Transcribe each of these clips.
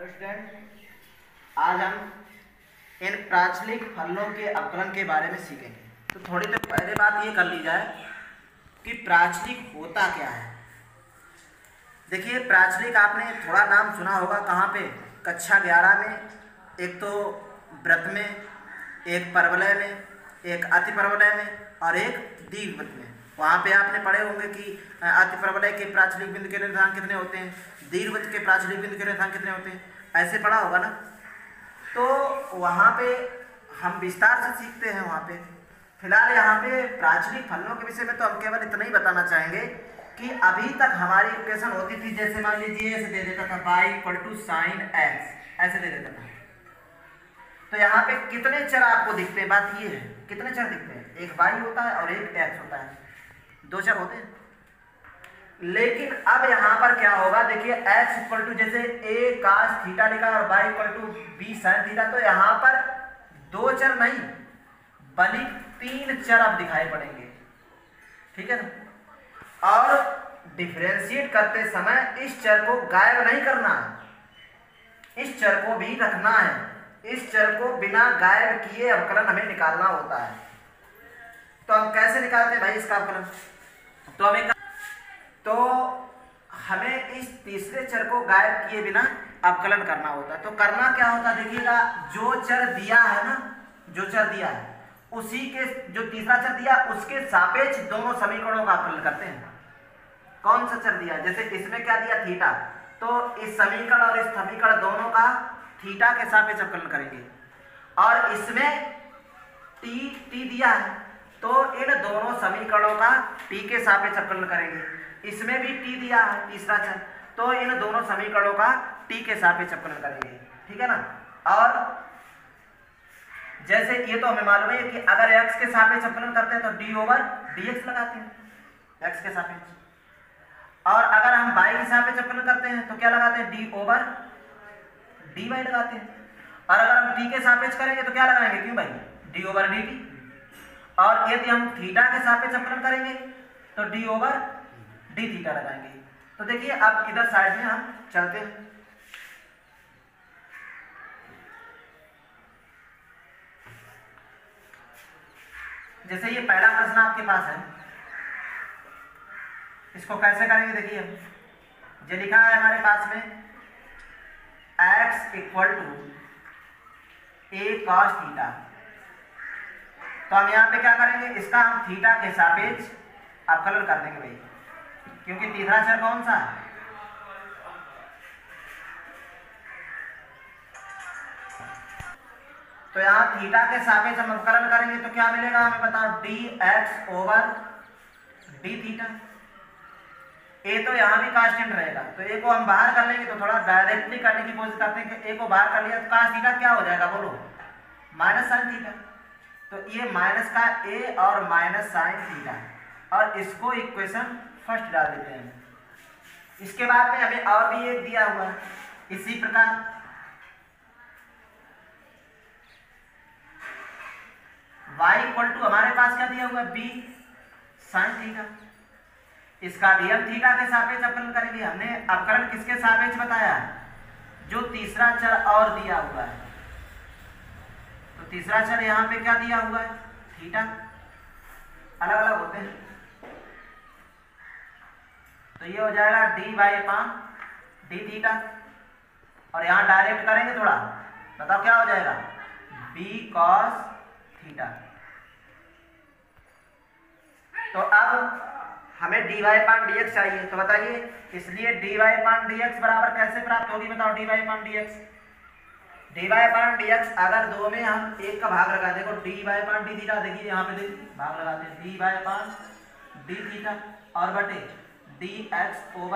Student, आज हम इन प्राचलिक फलनों के अवकलन के बारे में सीखेंगे। तो थोड़ी तो पहले बात ये कर ली जाए कि प्राचलिक होता क्या है। देखिए, प्राचलिक आपने थोड़ा नाम सुना होगा, कहाँ पे? कक्षा 11 में, एक तो व्रत में, एक परवलय में, एक अति परवलय में और एक दीर्घवृत्त में। वहाँ पे आपने पढ़े होंगे कि अति परवलय के प्राचलिक बिंदु के निर्धारक कितने होते हैं, दीर्घवृत्त के प्राचलिक बिंदु के निर्धारक कितने होते हैं, ऐसे पढ़ा होगा ना। तो वहाँ पे हम विस्तार से सीखते हैं वहाँ पे। फिलहाल यहाँ पे प्राचलिक फलनों के विषय में तो हम केवल इतना ही बताना चाहेंगे कि अभी तक हमारी इक्वेशन होती थी, जैसे मान लीजिए ऐसे दे देता था y = sin x, ऐसे दे देता था। तो यहाँ पे कितने चर आपको दिखते हैं? बात ये है, कितने चर दिखते हैं? एक y होता है और एक x होता है, दो चर होते हैं। लेकिन अब यहाँ पर क्या होगा, देखिए x = जैसे a cos थीटा लिखा और y = b sin थीटा, तो यहाँ पर दो चर नहीं बल्कि तीन चर अब दिखाई पड़ेंगे, ठीक है ना। और डिफरेंशिएट करते समय इस चर को गायब नहीं करना है, इस चर को भी रखना है। इस चर को बिना गायब किए अवकलन हमें निकालना होता है। तो हम कैसे निकालते हैं भाई इसका अवकलन? तो हमें इस तीसरे चर को गायब किए बिना अवकलन करना होता है। तो करना क्या होता है, देखिएगा, जो चर दिया है ना, जो चर दिया है उसी के, जो तीसरा चर दिया उसके सापेक्ष दोनों समीकरणों का अवकलन करते हैं। कौन सा चर दिया है? जैसे इसमें क्या दिया, थीटा, तो इस समीकरण और इस समीकरण दोनों का थीटा के सापेक्ष अवकलन करेंगे। और इसमें टी दिया है तो इन दोनों समीकरणों का टी के सापेक्ष अवकलन करेंगे। इसमें भी टी दिया है तीसरा चर, तो इन दोनों समीकरणों का टी के सापेक्ष अवकलन करेंगे, ठीक है ना। और जैसे ये तो हमें मालूम है कि अगर x के सापेक्ष अवकलन करते हैं तो d/dx लगाते हैं, x के सापेक्ष। और अगर हम y के सापेक्ष अवकलन करते हैं तो क्या लगाते हैं, d/dy लगाते हैं। और अगर हम t के सापेक्ष करेंगे तो क्या लगाएंगे, क्यों भाई, d/dt। और यदि हम थीटा के सापेक्ष अवकलन करेंगे तो d/d थीटा लगाएंगे। तो देखिए, अब इधर साइड में हम चलते हैं। जैसे ये पहला प्रश्न आपके पास है, इसको कैसे करेंगे? देखिए, जो लिखा है हमारे पास में x = a cos थीटा, तो हम यहाँ पे क्या करेंगे, इसका हम थीटा के सापेक्ष अवकलन कर देंगे भाई, क्योंकि तीसरा चर कौन सा है, तो यहाँ थीटा के सापेक्ष हम अवकलन करेंगे तो क्या मिलेगा हमें बताओ, dx/d थीटा। ए तो यहाँ भी कांस्टेंट रहेगा, तो ए को हम बाहर कर लेंगे। तो थोड़ा डायरेक्टली करने की कोशिश करते हैं कि ए को बाहर कर लिया तो cos थीटा क्या हो जाएगा, बोलो, -sin थीटा। तो ये माइनस का ए और -sin थीटा, और इसको इक्वेशन फर्स्ट डाल देते हैं। इसके बाद में हमें और भी एक दिया हुआ है इसी प्रकार, y = हमारे पास क्या दिया हुआ है, b sin थीटा। इसका भी हम थीटा के सापेक्ष अवकलन करेंगे। हमने अवकलन किसके सापेक्ष बताया है, जो तीसरा चर और दिया हुआ है। तो तीसरा चर यहाँ पे क्या दिया हुआ है, थीटा, अलग अलग होते हैं। तो ये हो जाएगा dy/d थीटा, और यहाँ डायरेक्ट करेंगे थोड़ा, बताओ क्या हो जाएगा, b cos थीटा। तो अब हमें dy/dx चाहिए, तो बताइए, इसलिए dy/dx बराबर कैसे प्राप्त होगी, बताओ, dy/dx। dy/dx अगर दो में हम एक का भाग लगा, देखो dy/d थीटा, देखिए यहाँ पे भाग लगाते हैं, dy/d थीटा और बटे dx/d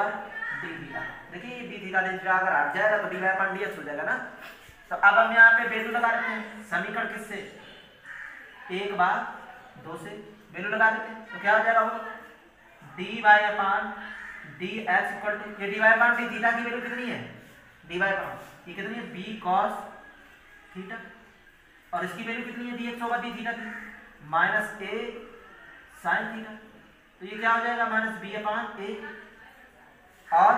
थीटा। देखिए ये d थीटा अगर हट जाएगा तो dy/dx हो जाएगा ना। तो अब हम यहाँ पे वैल्यू लगा देते हैं, समीकरण किससे, 1/2 से वैल्यू लगा देते हैं। तो क्या हो जाएगा, वो dy/dx = ये dy/d थीटा की वैल्यू कितनी है, ये कितनी है, b cos थीटा, और इसकी वैल्यू कितनी है, dx/d थीटा की, -a sin थीटा। तो ये क्या हो जाएगा, -b/a और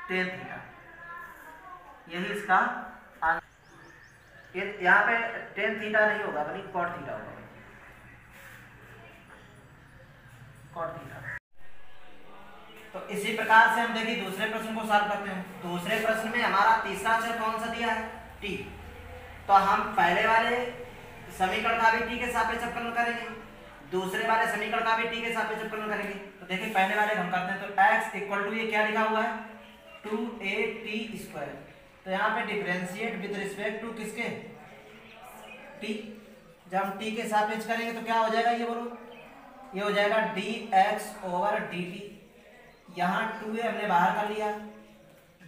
tan थीटा। यही इसका आंसर। यहाँ पे टेन थीटा नहीं होगा बल्कि कॉट थीटा होगा, कॉट थीटा। तो इसी प्रकार से हम देखिए दूसरे प्रश्न को सॉल्व करते हैं। दूसरे प्रश्न में हमारा तीसरा अक्षर कौन सा दिया है, टी। तो हम पहले वाले समीकरण का भी टी के सापेक्ष अवकलन करेंगे, दूसरे वाले समीकरण का भी टी के सापेक्ष अवकलन करेंगे। तो देखिए पहले वाले हम करते हैं। तो x इक्वल टू ये क्या लिखा हुआ है 2at²। तो यहाँ पे डिफरेंशिएट विद रिस्पेक्ट टू किसके, टी। जब हम टी के सापेक्ष करेंगे तो क्या हो जाएगा, ये बोलो, ये हो जाएगा dx/dt। यहाँ 2a हमने बाहर कर लिया,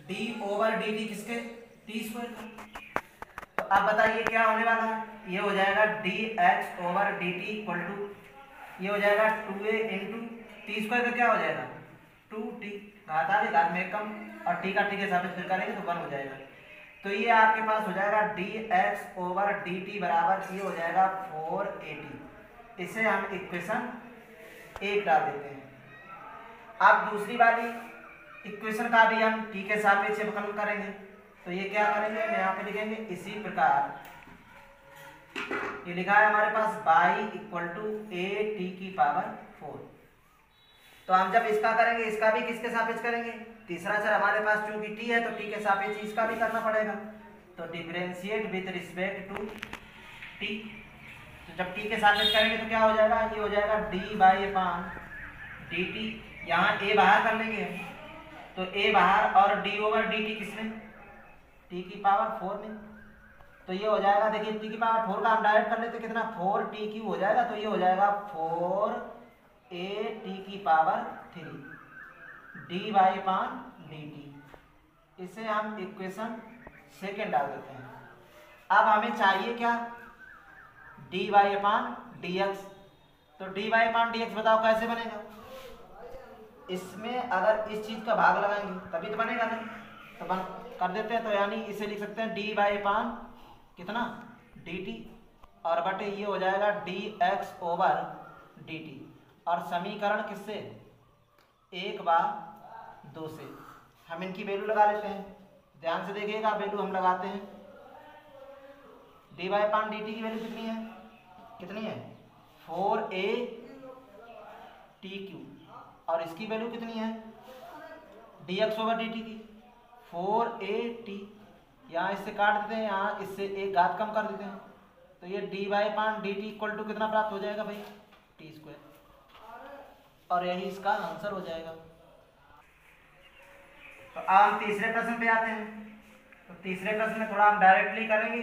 d/dt किसके, t² का। तो अब बताइए क्या होने वाला है, ये हो जाएगा dx/dt इक्वल टू, ये हो जाएगा 2a इंटू t² का क्या हो जाएगा 2t, घात आगे घात में कम, और t का t के सापेक्ष फिर करेंगे तो 1 हो जाएगा। तो ये आपके पास हो जाएगा dx/dt बराबर ये हो जाएगा 4at। इसे हम इक्वेशन 1 डाल देते हैं। अब दूसरी वाली इक्वेशन का भी हम t के सापेक्ष अवकलन करेंगे। तो ये क्या करेंगे, यहाँ पे लिखेंगे इसी प्रकार, ये लिखा है हमारे पास y इक्वल टू at⁴। तो हम जब इसका करेंगे इसका भी किसके सापेक्ष करेंगे, तीसरा अक्षर हमारे पास चूंकि t है तो t के सापेक्ष इसका भी करना पड़ेगा। तो differentiate with respect to t। तो जब t के सापेक्ष करेंगे तो क्या हो जाएगा, ये हो जाएगा d/dt। यहाँ a बाहर कर लेंगे तो a बाहर, और d/dt किसमें, t⁴ में। तो ये हो जाएगा, देखिए t⁴ का हम डायरेक्ट कर लेते कितना 4t³ हो जाएगा। तो ये हो जाएगा 4at⁴ d/dt। इसे हम इक्वेशन 2 डाल देते हैं। अब हमें चाहिए क्या, dy/dx। तो dy/dx बताओ कैसे बनेगा, इसमें अगर इस चीज का भाग लगाएंगे तभी तो बनेगा, नहीं तो बन कर देते हैं। तो यानी इसे लिख सकते हैं d/कितना dt, और बटे ये हो जाएगा dx/dt। और समीकरण किससे, 1/2 से। हम इनकी वैल्यू लगा लेते हैं, ध्यान से देखिएगा वैल्यू हम लगाते हैं। d/dt की वैल्यू कितनी है, 4at³, और इसकी वैल्यू कितनी है dx/dt की 4at। यहाँ इससे काट देते हैं, यहाँ इससे एक घात कम कर देते हैं। तो ये d/dt इक्वल टू कितना प्राप्त हो जाएगा भाई, t²। और यही इसका आंसर हो जाएगा। तो अब हम तीसरे प्रश्न पे आते हैं। तो तीसरे प्रश्न में थोड़ा हम डायरेक्टली करेंगे।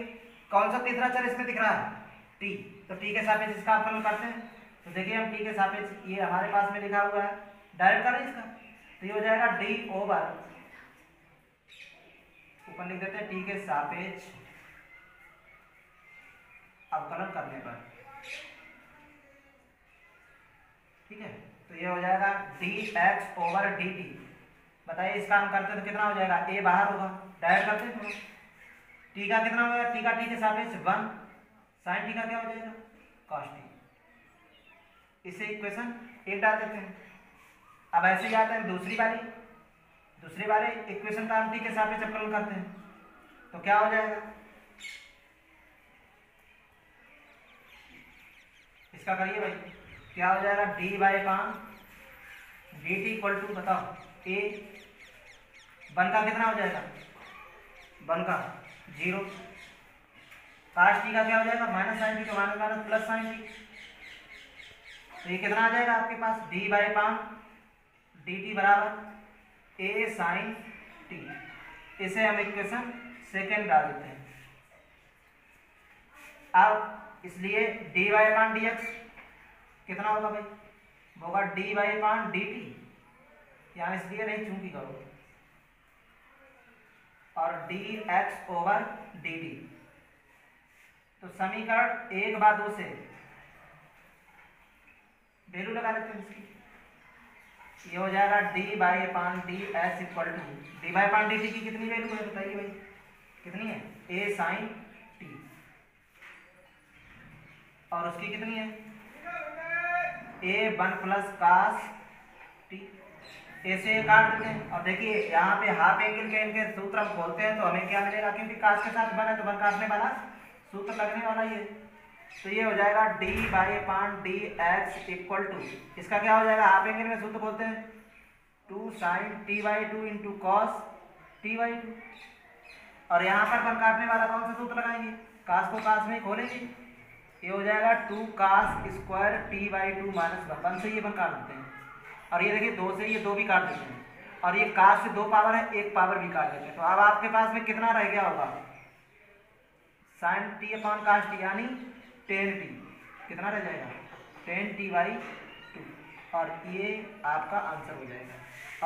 कौन सा तीसरा अक्षर इसमें दिख रहा है, t। तो t के सापेक्ष इसका अवकलन करते हैं। तो देखिए हम t के सापेक्ष, ये हमारे पास में लिखा हुआ है, डायरेक्ट करें इसका। तो ये हो जाएगा d/, ऊपर लिख देते हैं t के सापेक्ष अवकलन करने पर, ठीक है। तो ये हो जाएगा dx/dt। बताइए इसका हम करते हैं तो कितना हो जाएगा, a बाहर होगा, डायरेक्ट करते हैं थोड़ा। t का कितना हो जाएगा, t का t के सापेक्ष 1, sin t का क्या हो जाएगा cos t। इसे इक्वेशन 1 डाल देते हैं। अब ऐसे ही आते हैं दूसरे वाले इक्वेशन का हम t के सापेक्ष अवकलन करते हैं। तो क्या हो जाएगा, इसका करिए भाई, क्या हो जाएगा d/dt इक्वल टू, बताओ a 1 का कितना हो जाएगा, 1 का 0, cos t का क्या हो जाएगा -sin t, तो माइनस प्लस sin t। तो ये कितना आ जाएगा आपके पास, d/dt बराबर a sin t। इसे हम इक्वेशन 2 डाल देते हैं। अब इसलिए dy/dx कितना होगा भाई, होगा d/dt, यहाँ इसलिए नहीं चूंकि करो, और dx/dt। तो समीकरण 1/2 से वैल्यू लगा लेते हैं इसकी। ये हो जाएगा d/ds इक्वल टू, d/dt की कितनी वैल्यू है बताइए भाई, कितनी है, a sin t, और उसकी कितनी है a 1 प्लस cos t। ऐसे काट देते हैं। और देखिए यहाँ पे हाफ एंगल के इनके सूत्र हम खोलते हैं तो हमें क्या मिलेगा, क्योंकि काश के साथ बना है तो बन काटने वाला सूत्र लगने वाला ये। तो ये हो जाएगा d/dx इक्वल टू, इसका क्या हो जाएगा, हाफ एंगल में सूत्र बोलते हैं 2 sin t/2 into cos t/2। और यहाँ पर बन काटने वाला कौन सा सूत्र लगाएंगे, कास को कास में खोलेंगे, ये हो जाएगा 2 cos स्क्वायर t/2 माइनस 1 से ये बन काट देते हैं। और ये देखिए 2 से ये 2 भी काट देते हैं, और ये कास से 2 पावर है, 1 पावर भी काट देते हैं। तो अब आपके पास में कितना रह गया होगा, sin t/cos t यानी 10t, कितना रह जाएगा 10t/2, और ये आपका आंसर हो जाएगा।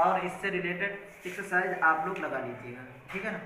और इससे रिलेटेड एक्सरसाइज आप लोग लगा लीजिएगा, ठीक है ना।